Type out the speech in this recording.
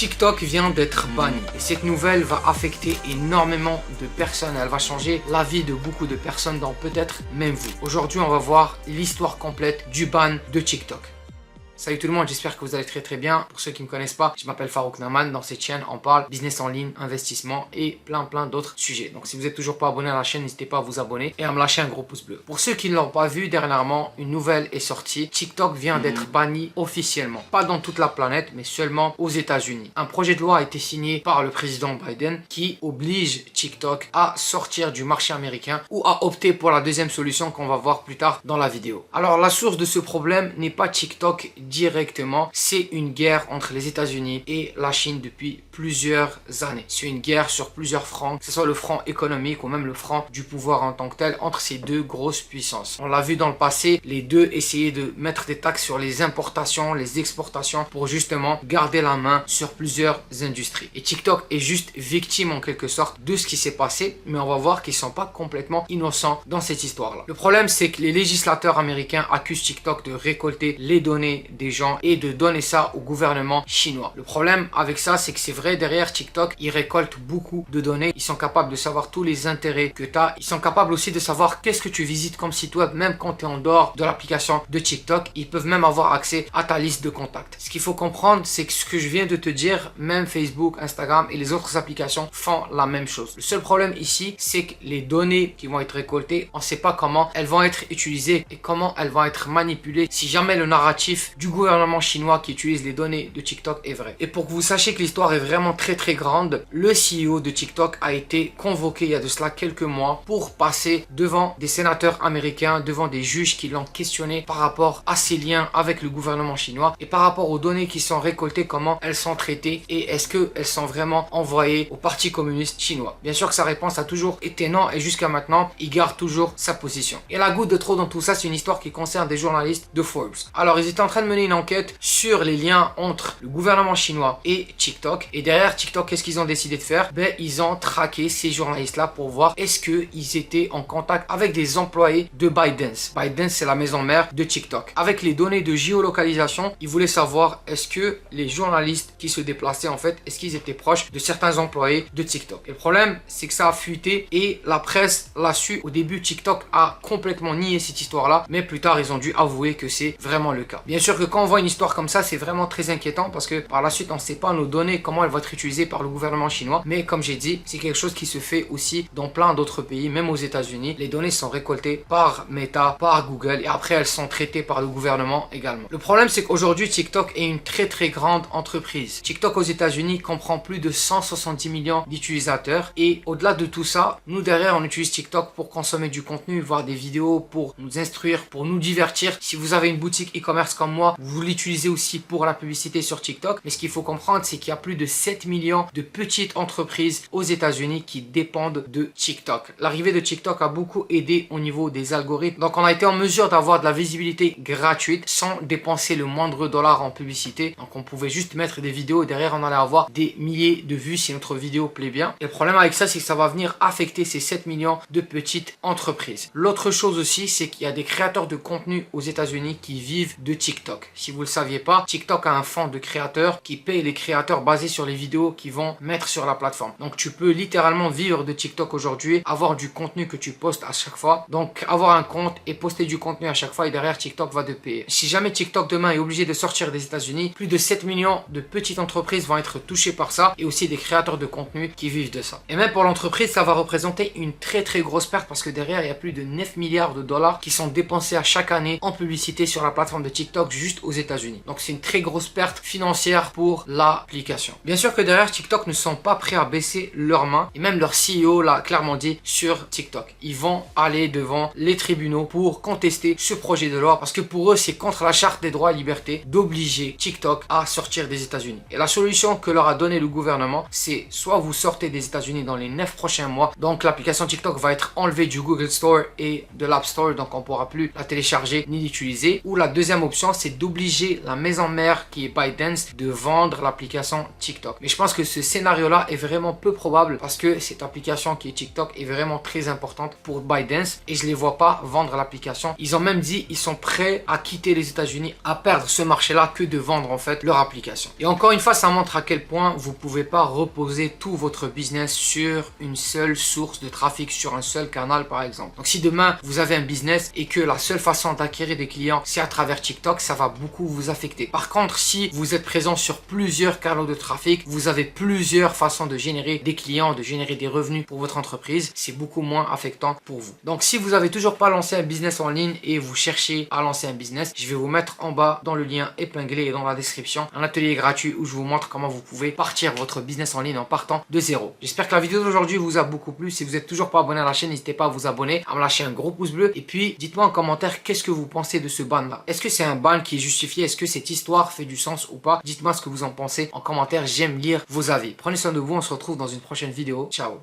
TikTok vient d'être banni et cette nouvelle va affecter énormément de personnes. Elle va changer la vie de beaucoup de personnes, dont peut-être même vous. Aujourd'hui, on va voir l'histoire complète du ban de TikTok. Salut tout le monde, j'espère que vous allez très bien. Pour ceux qui ne me connaissent pas, je m'appelle Farouk Naman. Dans cette chaîne, on parle business en ligne, investissement et plein d'autres sujets. Donc si vous n'êtes toujours pas abonné à la chaîne, n'hésitez pas à vous abonner et à me lâcher un gros pouce bleu. Pour ceux qui ne l'ont pas vu, dernièrement, une nouvelle est sortie. TikTok vient d'être banni officiellement. Pas dans toute la planète, mais seulement aux États-Unis. Un projet de loi a été signé par le président Biden qui oblige TikTok à sortir du marché américain ou à opter pour la deuxième solution qu'on va voir plus tard dans la vidéo. Alors la source de ce problème n'est pas TikTok directement, c'est une guerre entre les États-Unis et la Chine depuis plusieurs années. C'est une guerre sur plusieurs fronts, que ce soit le front économique ou même le front du pouvoir en tant que tel, entre ces deux grosses puissances. On l'a vu dans le passé, les deux essayaient de mettre des taxes sur les importations, les exportations pour justement garder la main sur plusieurs industries. Et TikTok est juste victime en quelque sorte de ce qui s'est passé, mais on va voir qu'ils ne sont pas complètement innocents dans cette histoire-là. Le problème, c'est que les législateurs américains accusent TikTok de récolter les données des gens et de donner ça au gouvernement chinois. Le problème avec ça, c'est que c'est vrai, derrière TikTok, ils récoltent beaucoup de données. Ils sont capables de savoir tous les intérêts que tu as. Ils sont capables aussi de savoir qu'est-ce que tu visites comme site web, même quand tu es en dehors de l'application de TikTok. Ils peuvent même avoir accès à ta liste de contacts. Ce qu'il faut comprendre, c'est que ce que je viens de te dire, même Facebook, Instagram et les autres applications font la même chose. Le seul problème ici, c'est que les données qui vont être récoltées, on ne sait pas comment elles vont être utilisées et comment elles vont être manipulées si jamais le narratif du gouvernement chinois qui utilise les données de TikTok est vrai. Et pour que vous sachiez que l'histoire est vraiment très grande, le CEO de TikTok a été convoqué il y a de cela quelques mois pour passer devant des sénateurs américains, devant des juges qui l'ont questionné par rapport à ses liens avec le gouvernement chinois et par rapport aux données qui sont récoltées, comment elles sont traitées et est-ce qu'elles sont vraiment envoyées au Parti communiste chinois. Bien sûr que sa réponse a toujours été non et jusqu'à maintenant, il garde toujours sa position. Et la goutte de trop dans tout ça, c'est une histoire qui concerne des journalistes de Forbes. Alors, ils étaient en train de mener une enquête sur les liens entre le gouvernement chinois et TikTok. Et derrière TikTok, qu'est-ce qu'ils ont décidé de faire? Ben, ils ont traqué ces journalistes-là pour voir est-ce qu'ils étaient en contact avec des employés de ByteDance. ByteDance, c'est la maison mère de TikTok. Avec les données de géolocalisation, ils voulaient savoir est-ce que les journalistes qui se déplaçaient, en fait, est-ce qu'ils étaient proches de certains employés de TikTok. Et le problème, c'est que ça a fuité et la presse l'a su. Au début, TikTok a complètement nié cette histoire-là, mais plus tard, ils ont dû avouer que c'est vraiment le cas. Bien sûr que quand on voit une histoire comme ça, c'est vraiment très inquiétant parce que par la suite, on ne sait pas nos données, comment elles vont être utilisées par le gouvernement chinois. Mais comme j'ai dit, c'est quelque chose qui se fait aussi dans plein d'autres pays, même aux États-Unis. Les données sont récoltées par Meta, par Google et après elles sont traitées par le gouvernement également. Le problème, c'est qu'aujourd'hui, TikTok est une très grande entreprise. TikTok aux États-Unis comprend plus de 170 millions d'utilisateurs et au-delà de tout ça, nous derrière, on utilise TikTok pour consommer du contenu, voir des vidéos, pour nous instruire, pour nous divertir. Si vous avez une boutique e-commerce comme moi, vous l'utilisez aussi pour la publicité sur TikTok. Mais ce qu'il faut comprendre, c'est qu'il y a plus de 7 millions de petites entreprises aux États-Unis qui dépendent de TikTok. L'arrivée de TikTok a beaucoup aidé au niveau des algorithmes. Donc, on a été en mesure d'avoir de la visibilité gratuite sans dépenser le moindre dollar en publicité. Donc, on pouvait juste mettre des vidéos et derrière, on allait avoir des milliers de vues si notre vidéo plaît bien. Et le problème avec ça, c'est que ça va venir affecter ces 7 millions de petites entreprises. L'autre chose aussi, c'est qu'il y a des créateurs de contenu aux États-Unis qui vivent de TikTok. Si vous ne le saviez pas, TikTok a un fonds de créateurs qui paye les créateurs basés sur les vidéos qu'ils vont mettre sur la plateforme. Donc tu peux littéralement vivre de TikTok aujourd'hui, avoir du contenu que tu postes à chaque fois. Donc avoir un compte et poster du contenu à chaque fois et derrière TikTok va te payer. Si jamais TikTok demain est obligé de sortir des États-Unis, plus de 7 millions de petites entreprises vont être touchées par ça et aussi des créateurs de contenu qui vivent de ça. Et même pour l'entreprise, ça va représenter une très grosse perte parce que derrière il y a plus de 9 milliards de dollars qui sont dépensés à chaque année en publicité sur la plateforme de TikTok juste aux États-Unis. Donc c'est une très grosse perte financière pour l'application. Bien sûr que derrière TikTok ne sont pas prêts à baisser leurs mains et même leur CEO l'a clairement dit sur TikTok. Ils vont aller devant les tribunaux pour contester ce projet de loi parce que pour eux c'est contre la charte des droits et libertés d'obliger TikTok à sortir des États-Unis. Et la solution que leur a donné le gouvernement, c'est soit vous sortez des États-Unis dans les 9 prochains mois, donc l'application TikTok va être enlevée du Google Store et de l'App Store, donc on ne pourra plus la télécharger ni l'utiliser, ou la deuxième option c'est c'est d'obliger la maison mère qui est ByteDance de vendre l'application TikTok. Mais je pense que ce scénario-là est vraiment peu probable parce que cette application qui est TikTok est vraiment très importante pour ByteDance et je les vois pas vendre l'application. Ils ont même dit ils sont prêts à quitter les États-Unis, à perdre ce marché-là que de vendre en fait leur application. Et encore une fois, ça montre à quel point vous pouvez pas reposer tout votre business sur une seule source de trafic, sur un seul canal par exemple. Donc si demain vous avez un business et que la seule façon d'acquérir des clients c'est à travers TikTok, ça va beaucoup vous affecter. Par contre, si vous êtes présent sur plusieurs canaux de trafic, vous avez plusieurs façons de générer des clients, de générer des revenus pour votre entreprise, c'est beaucoup moins affectant pour vous. Donc si vous avez toujours pas lancé un business en ligne et vous cherchez à lancer un business, je vais vous mettre en bas dans le lien épinglé et dans la description un atelier gratuit où je vous montre comment vous pouvez partir votre business en ligne en partant de zéro. J'espère que la vidéo d'aujourd'hui vous a beaucoup plu. Si vous êtes toujours pas abonné à la chaîne, n'hésitez pas à vous abonner, à me lâcher un gros pouce bleu et puis dites-moi en commentaire qu'est-ce que vous pensez de ce ban là. Est-ce que c'est un ban qui est justifié? Est-ce que cette histoire fait du sens ou pas? Dites-moi ce que vous en pensez en commentaire, j'aime lire vos avis. Prenez soin de vous, on se retrouve dans une prochaine vidéo. Ciao.